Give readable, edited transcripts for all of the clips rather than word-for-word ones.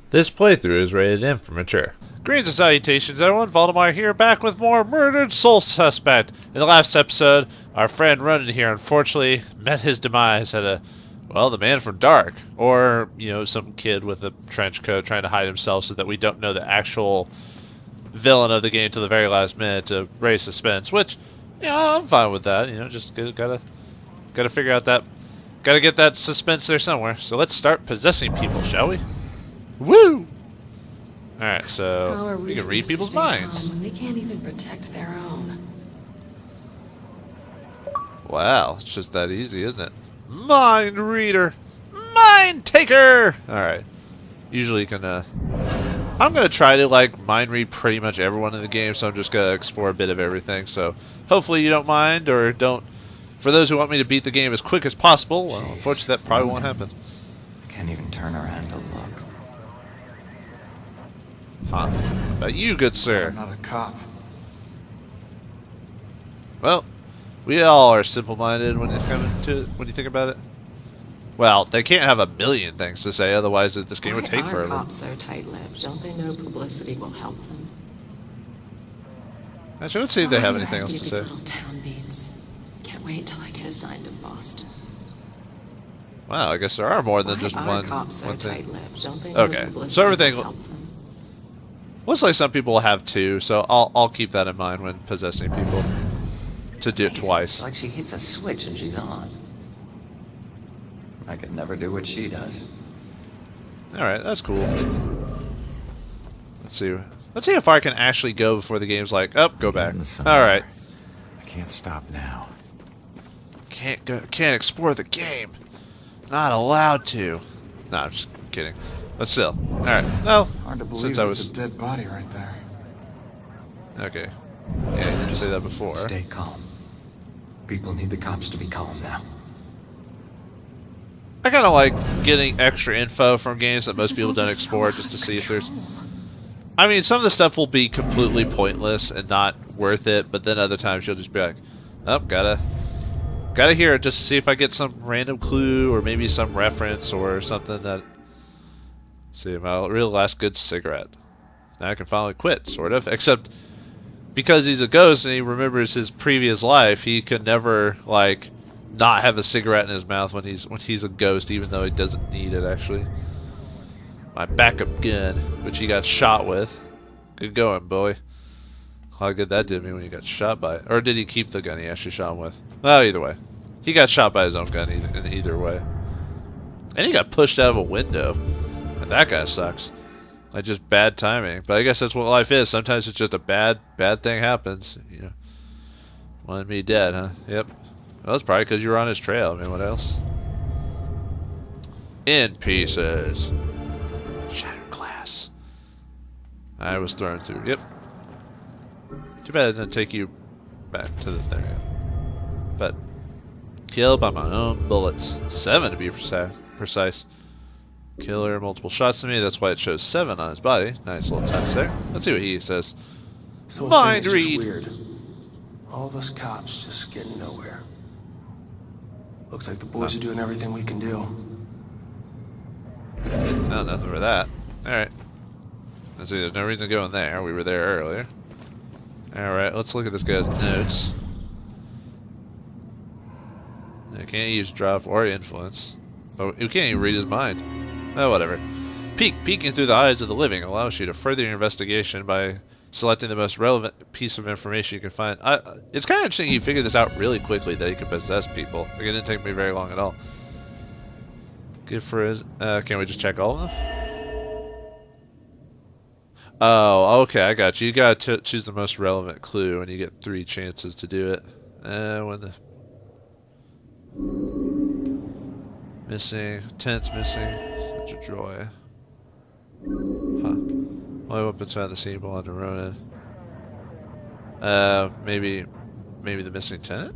This playthrough is rated M for mature. Greetings and salutations, everyone. Vauldemare here, back with more Murdered Soul Suspect. In the last episode, our friend Ronan here unfortunately met his demise at the man from Dark. Or, some kid with a trench coat trying to hide himself so that we don't know the actual villain of the game till the very last minute to raise suspense, which, I'm fine with that. Just gotta figure out that, gotta get that suspense there somewhere. So let's start possessing people, shall we? Woo! Alright, so we can read people's minds. When they can't even protect their own. Wow, it's just that easy, isn't it? Mind reader! Mind taker! Alright. Usually you can, I'm gonna try to, mind read pretty much everyone in the game, so I'm just gonna explore a bit of everything, so hopefully you don't mind, or don't... For those who want me to beat the game as quick as possible, well, unfortunately that probably won't happen. Can't even turn around to look. Huh? About you, good sir. I'm not a cop. Well, we all are simple-minded when you think about it. Well, they can't have a million things to say, otherwise this game would take Why are forever. cops so tight-lipped? Don't they know publicity will help them? Actually, let's see if they have anything else Do to these say. little town beats. Can't wait till I get assigned to Boston. Wow, I guess there are more than Why just are one cops so thing. tight-lipped? Don't they know Okay, publicity so everything will help them? looks like some people have two, so I'll keep that in mind when possessing people. To do it twice. It's like she hits a switch and she's on. I could never do what she does. Alright, that's cool. Let's see. Let's see if I can actually go before the game's like, go back. Alright. I can't stop now. Can't explore the game. Not allowed to. No, I'm just kidding. But still. Alright. Well, Hard to believe since I that's was... a dead body right there. Okay. Yeah, you didn't say that before. Stay calm. People need the cops to be calm now. I kind of like getting extra info from games that most people don't explore just to see if there's... I mean, some of the stuff will be completely pointless and not worth it, but then other times you'll just be like, oh, gotta hear it just to see if I get some random clue or maybe some reference or something that... See, my real last good cigarette. Now I can finally quit, sort of. Except because he's a ghost and he remembers his previous life, he can never, not have a cigarette in his mouth when he's a ghost, even though he doesn't need it, actually. My backup gun, which he got shot with. Good going, boy. How good that did me when he got shot by it. Or did he keep the gun he actually shot him with? Well, either way. He got shot by his own gun in either way. And he got pushed out of a window. And that guy sucks. Like, just bad timing. But I guess that's what life is. Sometimes it's just a bad thing happens. Wanted me dead, huh? Yep. Well, that's probably because you were on his trail. I mean, what else? In pieces. Shattered glass. I was thrown through. Yep. Too bad it didn't take you back to the thing. But killed by my own bullets. 7 to be precise. Killer, multiple shots to me. That's why it shows 7 on his body. Nice little touch there. Let's see what he says. Mind read. Weird. All of us cops just getting nowhere. Looks like the boys are doing everything we can do. No, nothing for that. Alright. Let's see, there's no reason to go in there. We were there earlier. Alright, let's look at this guy's notes. I can't use drop or influence. But we can't even read his mind. Oh, whatever. Peeking through the eyes of the living allows you to further your investigation by selecting the most relevant piece of information you can find. It's kind of interesting you figured this out really quickly that he could possess people. Like, it didn't take me very long at all. Good for his... can we just check all of them? Oh, okay, I got you. You gotta choose the most relevant clue, and you get 3 chances to do it. When the... Missing. Tents missing. Such a joy. Huh. Only weapons found at the scene belong to Ronan. Maybe the missing tenant?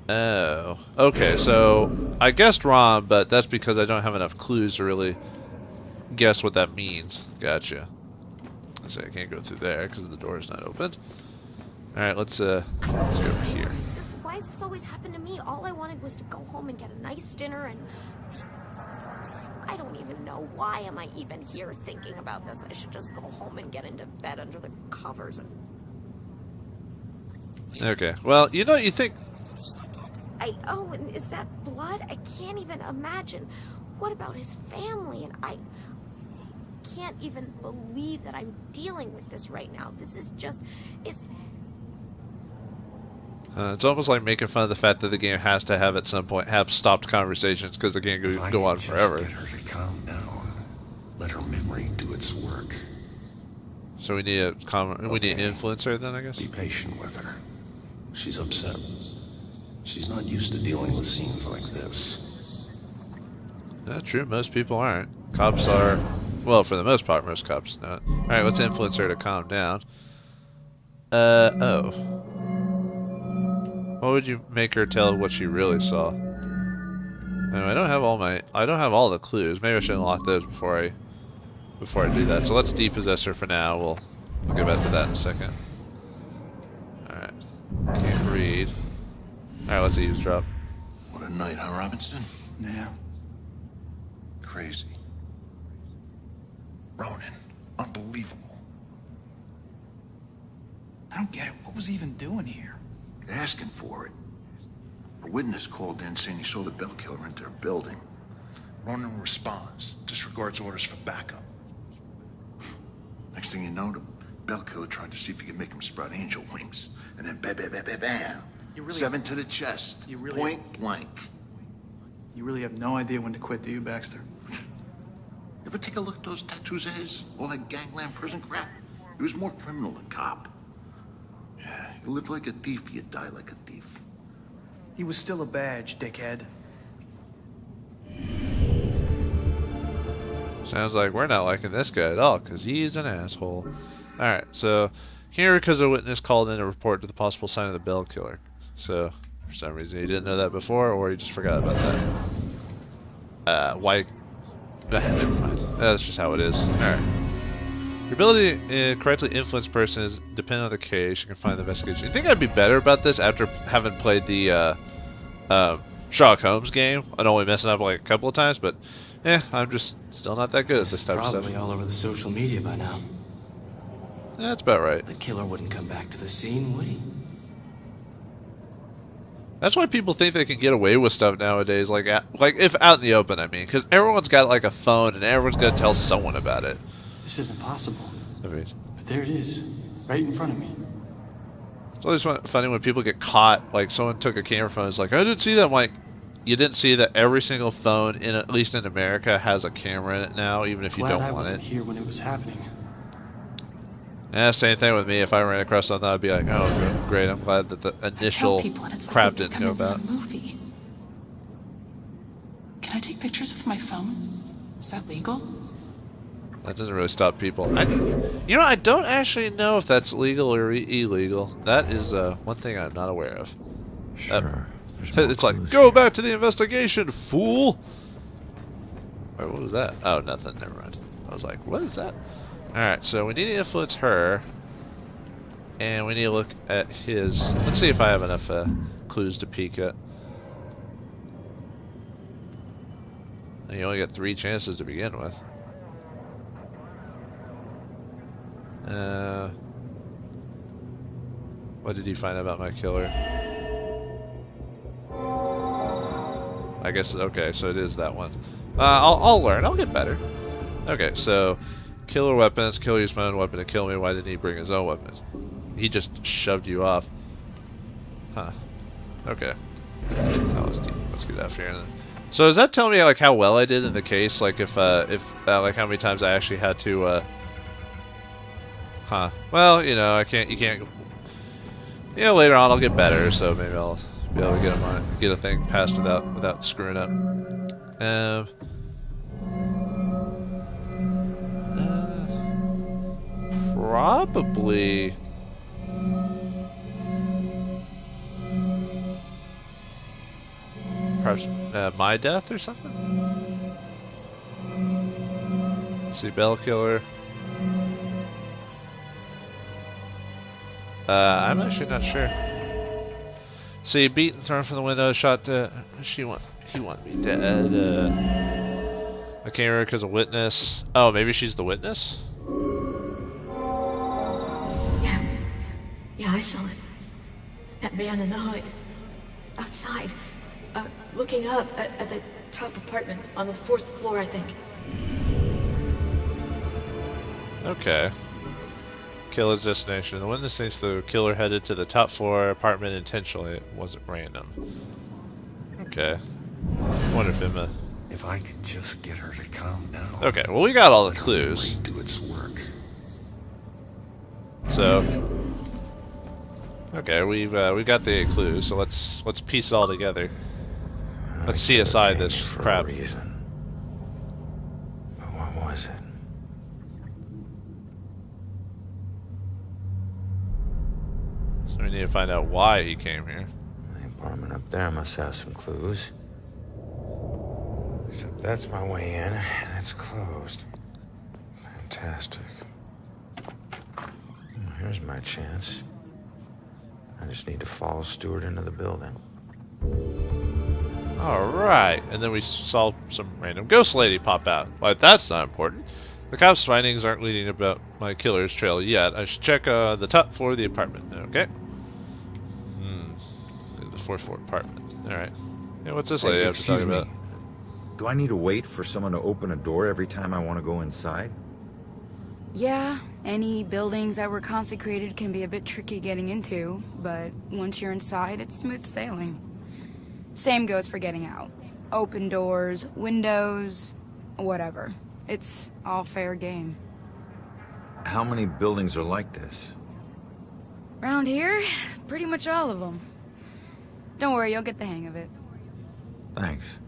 Oh. Okay, so I guessed wrong, but that's because I don't have enough clues to really guess what that means. Gotcha. Let's see, I can't go through there because the door is not open. Alright, let's go over here. Why does this always happen to me? All I wanted was to go home and get a nice dinner and... I don't even know why am I even here thinking about this. I should just go home and get into bed under the covers and... Okay. Well, you know, you think... Oh, and is that blood? I can't even imagine. What about his family? And I can't even believe that I'm dealing with this right now. This is just... It's almost like making fun of the fact that the game has to have at some point have stopped conversations because the game could go on forever. Get her to calm down. Let her memory do its work. So we need we need an influencer then, I guess. Be patient with her. She's upset. She's not used to dealing with scenes like this. That's true. Most people aren't. Cops are, well, for the most part, most cops not. All right, let's influence her to calm down. Oh. What would you make her tell what she really saw? Anyway, I don't have all the clues. Maybe I should unlock those before I do that. So let's depossess her for now. We'll get back to that in a second. Alright. Can't read. Alright, let's eavesdrop. What a night, huh, Robinson? Yeah. Crazy. Ronan, unbelievable. I don't get it. What was he even doing here? Asking for it. A witness called in saying he saw the bell killer enter a building. Ronan responds, disregards orders for backup. Next thing you know, the bell killer tried to see if he could make him sprout angel wings. And then bam, bam, bam, bam, bam. Really 7 to the chest. Point blank. You really have no idea when to quit, do you, Baxter? Ever take a look at those tattoos of his? All that gangland prison crap? He was more criminal than cop. Yeah, you live like a thief, you die like a thief. He was still a badge, dickhead. Sounds like we're not liking this guy at all, because he's an asshole. Alright, so here because a witness called in a report to the possible sign of the bell killer. So, for some reason he didn't know that before, or he just forgot about that. Why? Never mind. That's just how it is. Alright. Your ability to correctly influence a person is dependent on the case. You can find the investigation. You think I'd be better about this after having played the Sherlock Holmes game and only messing up like a couple of times, but I'm just still not that good at this type of stuff. Probably all over the social media by now. That's about right. The killer wouldn't come back to the scene, would he? That's why people think they can get away with stuff nowadays, like if out in the open, I mean, because everyone's got like a phone and everyone's gonna tell someone about it. This isn't possible. I mean, But there it is, right in front of me. it's always funny when people get caught. Like someone took a camera phone. It's like, I didn't see that. I'm like, you didn't see that every single phone at least in America has a camera in it now, even if you Glad don't I want wasn't it. here when it was happening. Yeah, same thing with me. If I ran across something, I'd be like, oh, great. I'm glad that the initial crap didn't go about. Movie. Can I take pictures with my phone? Is that legal? That doesn't really stop people. I don't actually know if that's legal or illegal. That is one thing I'm not aware of. Sure. It's like, go back to the investigation, fool! Wait, what was that? Oh, nothing. Never mind. I was like, what is that? Alright, so we need to influence her. And we need to look at his... Let's see if I have enough clues to peek at. And you only get 3 chances to begin with. What did he find out about my killer? I guess, okay, so it is that one. I'll learn. I'll get better. Okay, so killer weapons. Killer used my own weapon to kill me. Why didn't he bring his own weapons? He just shoved you off. Huh. Okay. Oh, let's get out here. So does that tell me like how well I did in the case? Like if like how many times I actually had to Huh. Well, you know, you can't. You know, later on I'll get better, so maybe I'll be able to get a thing passed without screwing up. Probably. Perhaps my death or something. Let's see, Bell Killer. I'm actually not sure. See, beaten, thrown from the window, shot. He want me dead. I came here because of witness. Oh, maybe she's the witness. Yeah, I saw it. That man in the hood. Outside. Looking up at the top apartment on the 4th floor, I think. Okay. Killer's destination. The witness thinks the killer headed to the top floor apartment intentionally. It wasn't random. Okay. I wonder if Emma... If I could just get her to calm down. Okay, well we got all the clues. Do its work. So... Okay, we got the clues, so let's piece it all together. Let's CSI this crap. But what was it? So we need to find out why he came here. The apartment up there must have some clues. Except that's my way in, and it's closed. Fantastic. Well, here's my chance. I just need to follow Stewart into the building. Alright, and then we saw some random ghost lady pop out. But that's not important. The cops' findings aren't leading about my killer's trail yet. I should check the top floor of the apartment. Okay. The 4th floor apartment. Alright. Yeah, what's this lady have to talk about? Do I need to wait for someone to open a door every time I want to go inside? Yeah, any buildings that were consecrated can be a bit tricky getting into, but once you're inside, it's smooth sailing. Same goes for getting out. Open doors, windows, whatever. It's all fair game. How many buildings are like this? Around here, pretty much all of them. Don't worry, you'll get the hang of it. Thanks.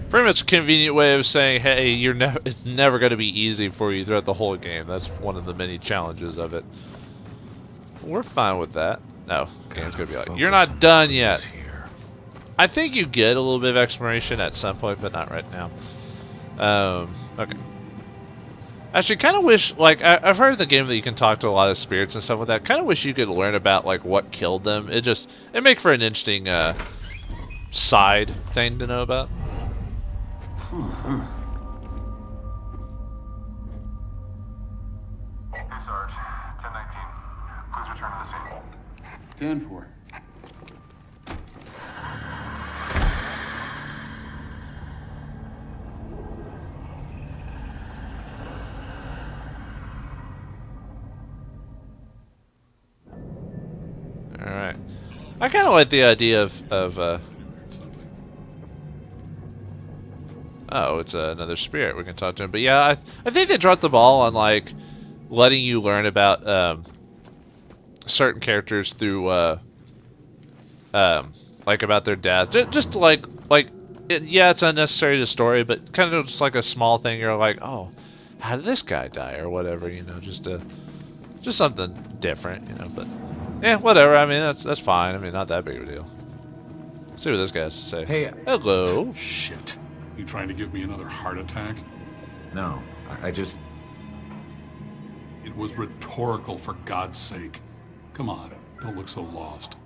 Pretty much a convenient way of saying, hey, it's never going to be easy for you throughout the whole game. That's one of the many challenges of it. We're fine with that. No, game's going to be like, you're not done yet. Here. I think you get a little bit of exploration at some point, but not right now. Okay. Actually, kind of wish, like, I've heard in the game that you can talk to a lot of spirits and stuff like that. Kind of wish you could learn about, like, what killed them. It make for an interesting, side thing to know about. Hey, Sarge. 1019. Please return to the scene. 10-4. Alright. I kind of like the idea of oh, it's another spirit. We can talk to him. But yeah, I think they dropped the ball on, like, letting you learn about certain characters through, like, about their death. Just like yeah, it's unnecessary to the story, but kind of just like a small thing. You're like, oh, how did this guy die, or whatever, you know, just something different, you know. But yeah, whatever. I mean, that's fine. I mean, not that big of a deal. Let's see what this guy has to say. Hey. Hello. Shit. You trying to give me another heart attack? No, I just... It was rhetorical, for God's sake. Come on, don't look so lost.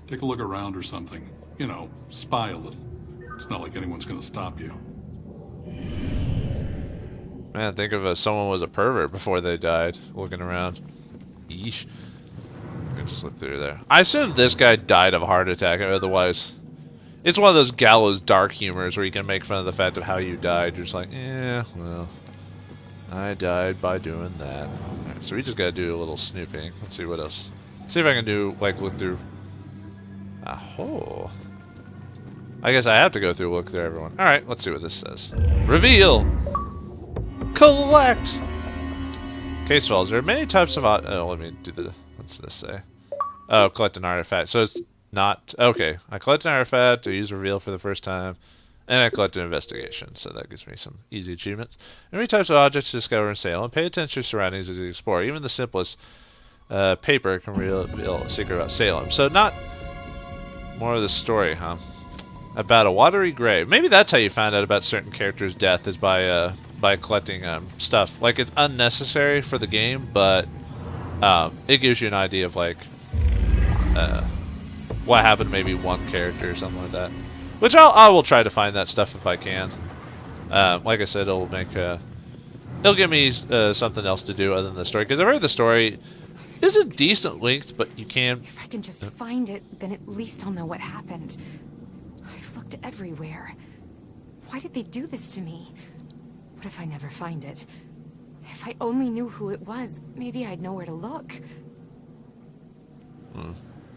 Take a look around or something. You know, spy a little. It's not like anyone's gonna stop you. Man, think of someone was a pervert before they died, looking around. Yeesh. I can just look through there. I assume this guy died of a heart attack, otherwise... It's one of those gallows dark humors where you can make fun of the fact of how you died. You're just like, yeah, well, I died by doing that. Alright, so we just gotta do a little snooping. Let's see what else. See if I can do, like, look through... Oh. I guess I have to go through look through everyone. Alright, let's see what this says. Reveal! Collect! Case files. There are many types of... Oh, let me do the... What's this say? Oh, collect an artifact. So it's... Not okay. I collect an artifact to use reveal for the first time, and I collect an investigation. So that gives me some easy achievements. Many types of objects to discover in Salem. Pay attention to your surroundings as you explore. Even the simplest paper can reveal a secret about Salem. So not more of the story, huh? About a watery grave. Maybe that's how you find out about certain characters' death, is by collecting stuff. Like, it's unnecessary for the game, but it gives you an idea of, like, what happened to maybe one character or something like that. Which I will try to find that stuff if I can. Like I said, it'll give me something else to do other than the story, because I've heard the story is a decent length, but you can... If I can just find it, then at least I'll know what happened. I've looked everywhere. Why did they do this to me? What if I never find it? If I only knew who it was, maybe I'd know where to look.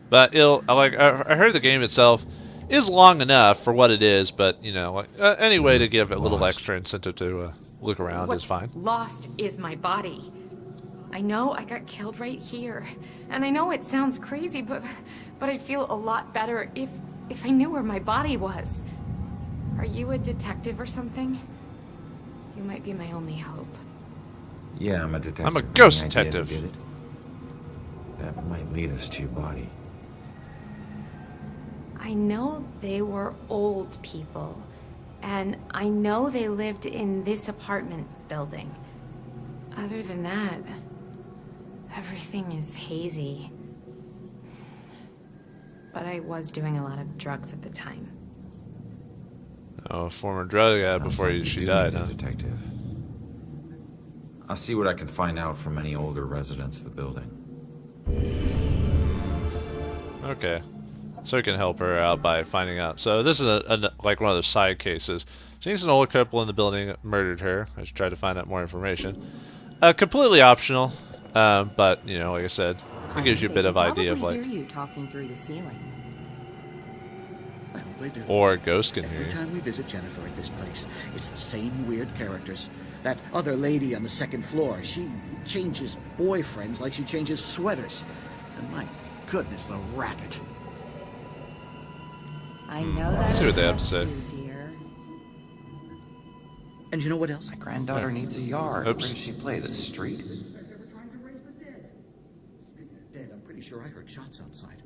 But I heard the game itself is long enough for what it is, but you know, any way to give a little extra incentive to look around What's is fine. Lost is my body. I know I got killed right here, and I know it sounds crazy, but I'd feel a lot better if I knew where my body was. Are you a detective or something? You might be my only hope. Yeah, I'm a detective. I'm a ghost Any idea detective. who did it? That might lead us to your body. I know they were old people, and I know they lived in this apartment building. Other than that, everything is hazy. But I was doing a lot of drugs at the time. Oh, former drug addict before she died, huh? Detective. I'll see what I can find out from any older residents of the building. Okay. So we can help her out by finding out. So this is like one of those side cases. Seems an older couple in the building murdered her. I should try to find out more information. Completely optional, but you know, like I said, it gives you a bit of idea of like. Hear you talking through the ceiling. I hope they do. Or a ghost can hear Every you. time we visit Jennifer at this place, it's the same weird characters. That other lady on the second floor, she changes boyfriends like she changes sweaters. And my goodness, the racket. I know that. See what they have to say. Dear. And you know what else? My granddaughter needs a yard. Oops. Where does she play? The street? Dead. I'm pretty sure I heard shots outside.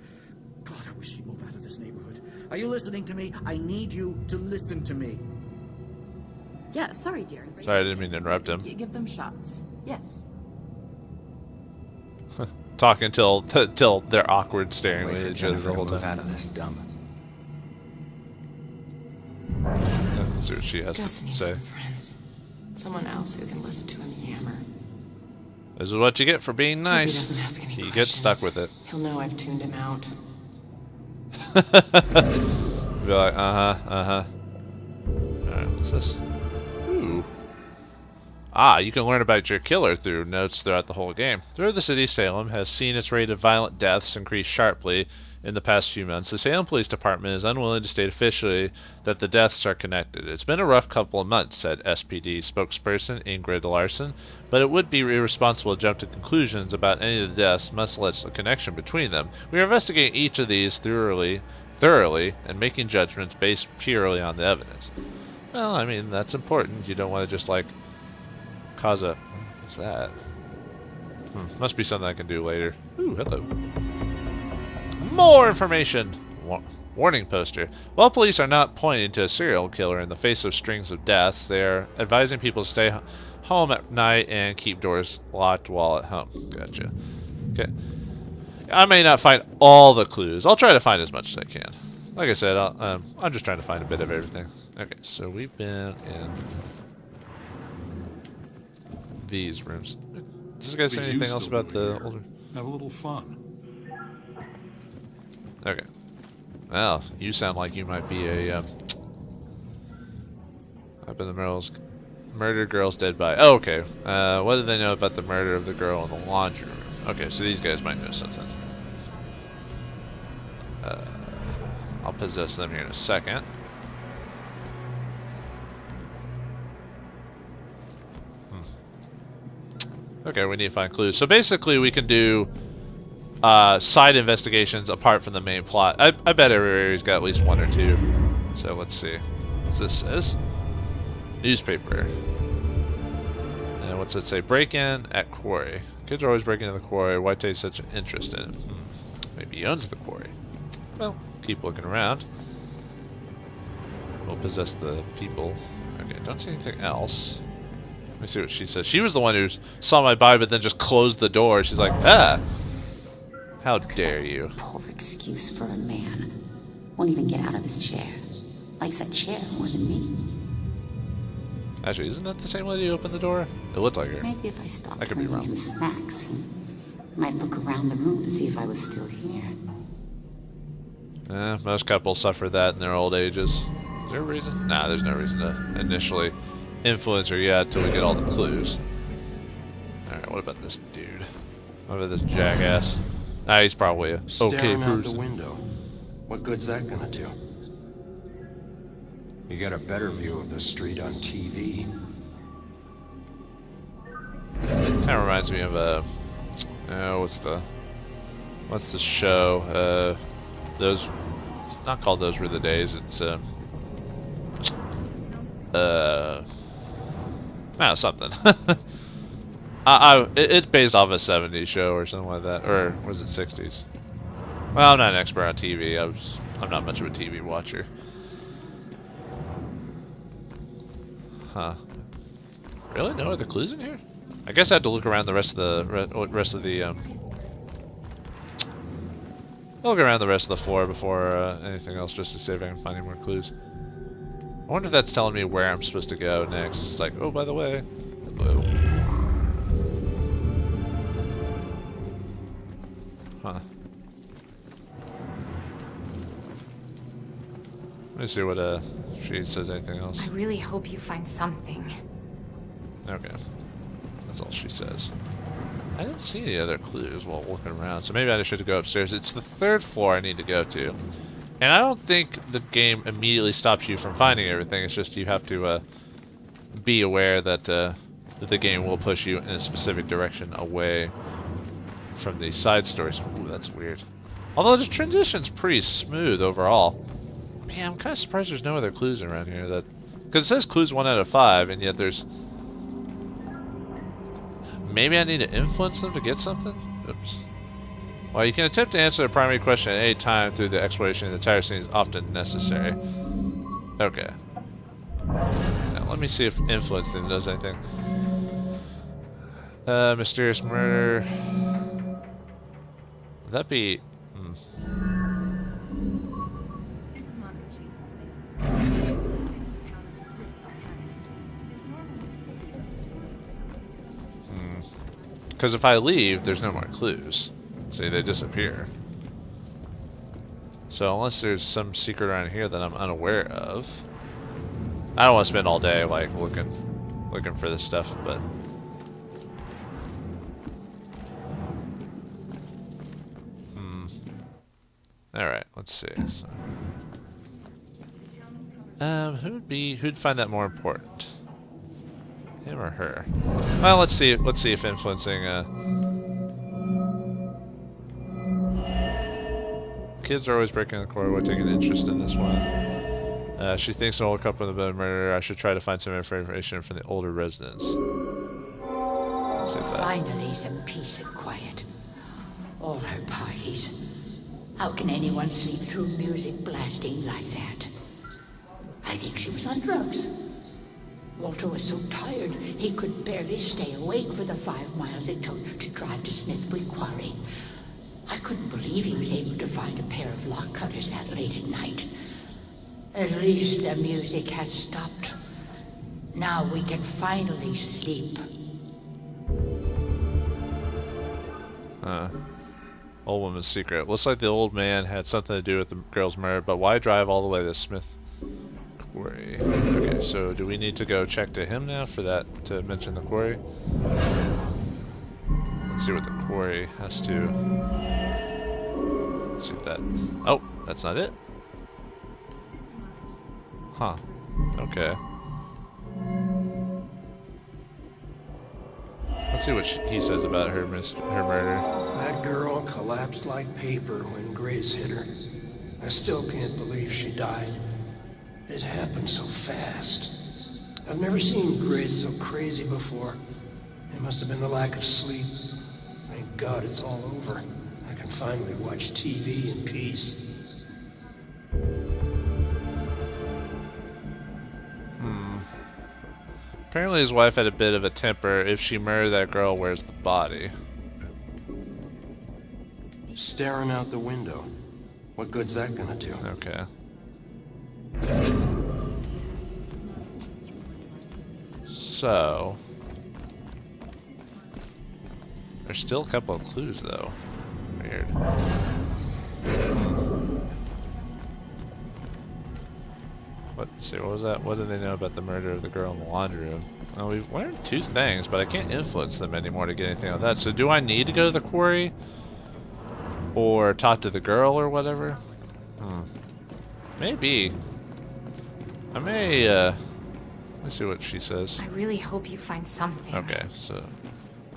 God, I wish she'd move out of this neighborhood. Are you listening to me? I need you to listen to me. Yeah, sorry, dear. Sorry, I didn't mean to interrupt him. Give them shots. Yes. Talking till they're awkward, staring Wait at for each other Jennifer the to whole move time. out of this dump. Let's see what she has Gus to needs say. some friends. Someone else who can listen to him yammer. This is what you get for being Hope he nice. doesn't ask any You get questions. stuck with it. He'll know I've tuned him out. Be like, Alright, what's this? Ooh. Ah, you can learn about your killer through notes throughout the whole game. Throughout the city, Salem has seen its rate of violent deaths increase sharply in the past few months. The Salem Police Department is unwilling to state officially that the deaths are connected. It's been a rough couple of months, said SPD spokesperson Ingrid Larson, but it would be irresponsible to jump to conclusions about any of the deaths, much less a connection between them. We are investigating each of these thoroughly, and making judgments based purely on the evidence. Well, I mean, that's important. You don't want to just, like, cause a... What's that? Must be something I can do later. Ooh, hello. More information! Warning poster. While police are not pointing to a serial killer in the face of strings of deaths, they are advising people to stay home at night and keep doors locked while at home. Gotcha. Okay. I may not find all the clues. I'll try to find as much as I can. Like I said, I'm just trying to find a bit of everything. Okay, so we've been in these rooms. Does this guy say anything else about the older? Have a little fun. Okay. Well, you sound like you might be a up in the middle. Murdered girl's dead body. Oh, okay. What do they know about the murder of the girl in the laundry room? Okay, so these guys might know something. I'll possess them here in a second. Okay, we need to find clues. So basically, we can do side investigations apart from the main plot. I bet every area's got at least one or two. So let's see. What's this says? Newspaper. And what's it say? Break-in at quarry. Kids are always breaking into the quarry. Why take such an interest in it? Maybe he owns the quarry. Well, keep looking around. We'll possess the people. Okay, don't see anything else. Let me see what she says. She was the one who saw my body but then just closed the door. She's like, ah! How dare you? Poor excuse for a man. Won't even get out of his chair. Likes that chair more than me. Actually, isn't that the same lady who opened the door? It looked like her. Maybe if I stopped I could be bringing wrong. him snacks, he might look around the room to see if I was still here. Most couples suffer that in their old ages. Is there a reason? Nah, there's no reason to initially influence her yet until we get all the clues. Alright, what about this dude? What about this jackass? Ah, he's probably a okay Staring out the person. window. What good's that gonna do? You get a better view of the street on TV. Kind of reminds me of what's the show? Those. It's not called Those Were the Days. It's something. It's based off a '70s show or something like that, or was it '60s? Well, I'm not an expert on TV. I'm not much of a TV watcher. Huh? Really? No other clues in here? I guess I had to look around the rest of the look around the rest of the floor before anything else, just to see if I can find any more clues. I wonder if that's telling me where I'm supposed to go next. It's like, oh, by the way, hello. Huh. Let me see what she says. Anything else? I really hope you find something. Okay, that's all she says. I didn't see any other clues while looking around, so maybe I should go upstairs. It's the 3rd floor I need to go to. And I don't think the game immediately stops you from finding everything. It's just you have to be aware that the game will push you in a specific direction away from the side stories. Ooh, that's weird. Although the transition's pretty smooth overall. Man, I'm kind of surprised there's no other clues around here. Because it says clues 1 out of 5, and yet there's... Maybe I need to influence them to get something? Oops. While you can attempt to answer the primary question at any time through the exploration, the entire scene is often necessary. Okay. Now let me see if influencing does anything. Mysterious murder. Would that be... Because if I leave, there's no more clues. See, they disappear. So unless there's some secret around here that I'm unaware of, I don't want to spend all day like looking for this stuff. But all right, let's see. So, who'd find that more important? Him or her? Well, let's see if influencing kids are always breaking the core. We're taking an interest in this one. She thinks an old couple in the murder. I should try to find some information from the older residents. Let's see if that... Finally, some peace and quiet. All her parties. How can anyone sleep through music blasting like that? I think she was on drugs. Walter was so tired he could barely stay awake for the 5 miles it took to drive to Smithwick Quarry. I couldn't believe he was able to find a pair of lock cutters that late at night. At least the music has stopped. Now we can finally sleep. Old woman's secret. Looks like the old man had something to do with the girl's murder, but why drive all the way to Smith Quarry? Okay, so do we need to go check to him now for that to mention the quarry? Let's see what the quarry has to... Let's see if that... Oh, that's not it. Huh. Okay. Let's see what he says about her murder. That girl collapsed like paper when Grace hit her. I still can't believe she died. It happened so fast. I've never seen Grace so crazy before. It must have been the lack of sleep. Thank God it's all over. I can finally watch TV in peace. Apparently his wife had a bit of a temper. If she murdered that girl, where's the body? Staring out the window. What good's that gonna do? Okay. So... there's still a couple of clues, though. Weird. Let's see, what was that? What do they know about the murder of the girl in the laundry room? Well, we've learned 2 things, but I can't influence them anymore to get anything on that. So do I need to go to the quarry? Or talk to the girl or whatever? Maybe. I may, let's see what she says. I really hope you find something. Okay, so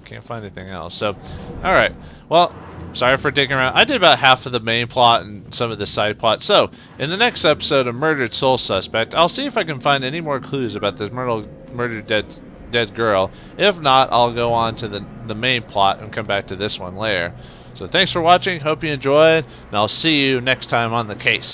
can't find anything else. So, alright. Well, sorry for digging around. I did about half of the main plot and some of the side plot. So, in the next episode of Murdered Soul Suspect, I'll see if I can find any more clues about this murdered dead girl. If not, I'll go on to the main plot and come back to this one later. So thanks for watching. Hope you enjoyed, and I'll see you next time on the case.